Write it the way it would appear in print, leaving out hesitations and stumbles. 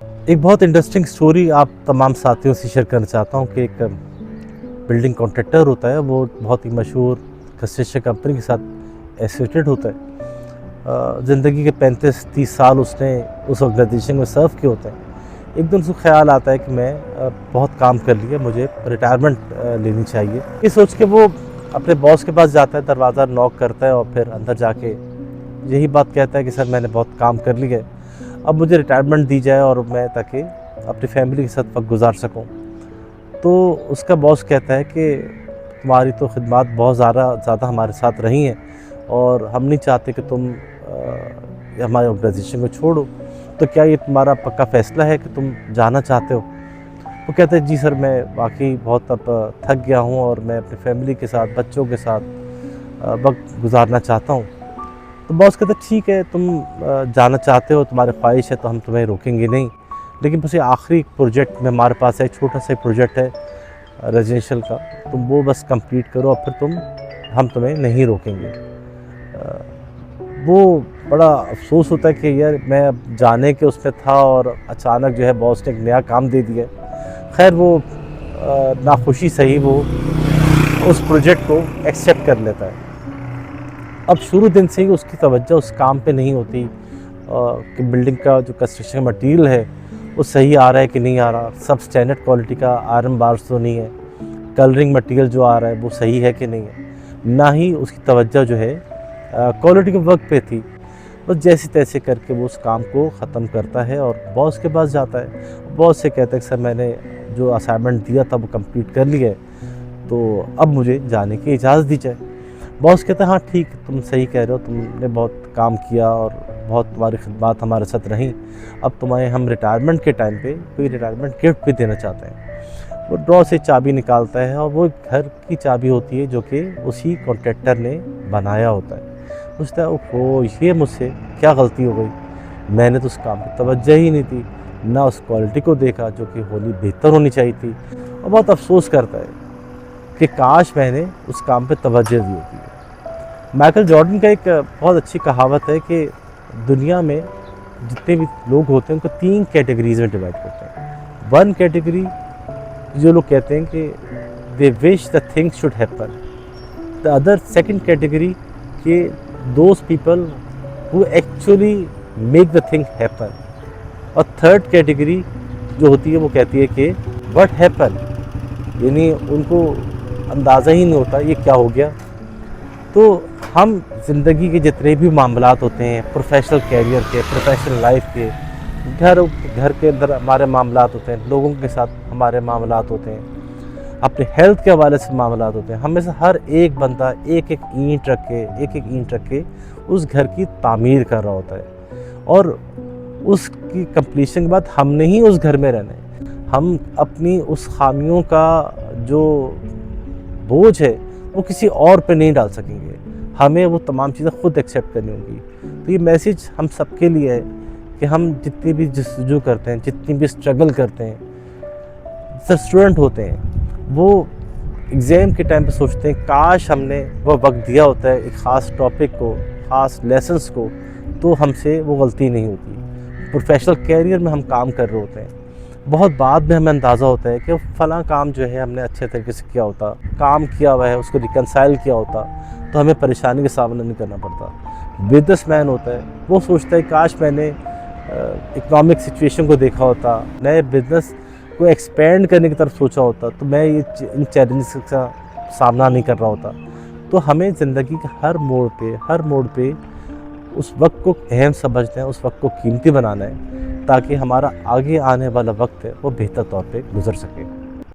एक बहुत interesting story आप तमाम साथियों से शेयर करना चाहता हूँ कि एक बिल्डिंग कॉन्ट्रैक्टर होता है, वो बहुत ही मशहूर कंस्ट्रक्शन कंपनी के साथ एसोसिएटेड होता है। ज़िंदगी के 35-30 साल उसने उस ऑर्गेनाइजेशन में सर्व किए होते हैं। एक दिन उसको ख्याल आता है कि मैं बहुत काम कर लिया, मुझे रिटायरमेंट लेनी चाहिए। ये सोच के वो अपने बॉस के पास जाता है, दरवाज़ा नॉक करता है और फिर अंदर जाके यही बात कहता है कि सर मैंने बहुत काम कर लिया है, अब मुझे रिटायरमेंट दी जाए और मैं ताकि अपनी फैमिली के साथ वक्त गुजार सकूं। तो उसका बॉस कहता है कि तुम्हारी तो खिदमत बहुत ज़्यादा हमारे साथ रही हैं और हम नहीं चाहते कि तुम हमारे ऑर्गेनाइजेशन को छोड़ो, तो क्या ये तुम्हारा पक्का फ़ैसला है कि तुम जाना चाहते हो? वो कहते हैं जी सर, मैं वाकई बहुत अब थक गया हूँ और मैं अपनी फैमिली के साथ, बच्चों के साथ वक्त गुजारना चाहता हूँ। तो बॉस कहता है ठीक है, तुम जाना चाहते हो, तुम्हारी ख्वाहिश है, तो हम तुम्हें रोकेंगे नहीं, लेकिन बस ये आखिरी प्रोजेक्ट में हमारे पास है, छोटा सा प्रोजेक्ट है रेजिडेंशियल का, तुम वो बस कंप्लीट करो और फिर हम तुम्हें नहीं रोकेंगे। वो बड़ा अफसोस होता है कि यार मैं अब जाने के उसमें था और अचानक जो है बॉस ने एक नया काम दे दिया। खैर वो नाखुशी सही वो उस प्रोजेक्ट को एक्सेप्ट कर लेता है। अब शुरू दिन से ही उसकी तवज्जो उस काम पे नहीं होती कि बिल्डिंग का जो कंस्ट्रक्शन मटेरियल है वो सही आ रहा है कि नहीं आ रहा, सब स्टैंडर्ड क्वालिटी का आयरन बार्स तो नहीं है, कलरिंग मटेरियल जो आ रहा है वो सही है कि नहीं है, ना ही उसकी तवज्जो जो है क्वालिटी के वर्क पे थी। बस जैसे तैसे करके वो उस काम को ख़त्म करता है और बॉस के पास जाता है। बॉस से कहता है कि सर मैंने जो असाइनमेंट दिया था वो कंप्लीट कर लिया है, तो अब मुझे जाने की इजाज़त दी जाए। बॉस कहता है हाँ ठीक, तुम सही कह रहे हो, तुमने बहुत काम किया और बहुत तुम्हारी खिदमत हमारे साथ रहीं, अब तुम्हें हम रिटायरमेंट के टाइम पे कोई रिटायरमेंट गिफ्ट भी देना चाहते हैं। वो ड्रॉ से चाबी निकालता है और वो घर की चाबी होती है जो कि उसी कॉन्ट्रैक्टर ने बनाया होता है। सोचता है ओहो, ये मुझसे क्या गलती हो गई, मैंने तो उस काम की तवज्जो ही नहीं दी, ना उस क्वालिटी को देखा जो कि बेहतर होनी चाहिए थी, और बहुत अफसोस करता है कि काश मैंने उस काम पे तवज्जो दी होती है। माइकल जॉर्डन का एक बहुत अच्छी कहावत है कि दुनिया में जितने भी लोग होते हैं उनको 3 कैटेगरीज में डिवाइड करते हैं। वन कैटेगरी जो लोग कहते हैं कि they wish the things should happen, the other second category के those people who actually make the thing happen, और थर्ड कैटेगरी जो होती है वो कहती है कि व्हाट हैपन, यानी उनको अंदाज़ा ही नहीं होता ये क्या हो गया। तो हम ज़िंदगी के जितने भी मामलात होते हैं, प्रोफेशनल कैरियर के, प्रोफेशनल लाइफ के, घर के अंदर हमारे मामलात होते हैं, लोगों के साथ हमारे मामलात होते हैं, अपने हेल्थ के हवाले से मामलात होते हैं, हमें से हर एक बंदा एक एक ईंट रख के उस घर की तामीर कर रहा होता है, और उसकी कंप्लीशन के बाद हमने ही उस घर में रहना है। हम अपनी उस खामियों का जो बोझ है वो किसी और पे नहीं डाल सकेंगे, हमें वो तमाम चीज़ें खुद एक्सेप्ट करनी होंगी। तो ये मैसेज हम सबके लिए है कि हम जितनी भी जस्तजू करते हैं, जितनी भी स्ट्रगल करते हैं, सर स्टूडेंट होते हैं वो एग्ज़ाम के टाइम पे सोचते हैं काश हमने वो वक्त दिया होता है एक ख़ास टॉपिक को, ख़ास लेसन्स को, तो हमसे वो गलती नहीं होती। प्रोफेशनल कैरियर में हम काम कर रहे होते हैं, बहुत बाद में हमें अंदाज़ा होता है कि फ़लाँ काम जो है हमने अच्छे तरीके से किया होता, काम किया हुआ है, उसको रिकनसाइल किया होता, तो हमें परेशानी का सामना नहीं करना पड़ता। बिजनेसमैन होता है वो सोचता है काश मैंने इकोनॉमिक सिचुएशन को देखा होता, नए बिज़नेस को एक्सपेंड करने की तरफ सोचा होता, तो मैं ये इन चैलेंजेस का सामना नहीं कर रहा होता। तो हमें ज़िंदगी के हर मोड़ पे उस वक्त को अहम समझना है, उस वक्त को कीमती बनाना है, ताकि हमारा आगे आने वाला वक्त है वो बेहतर तौर पे गुजर सके।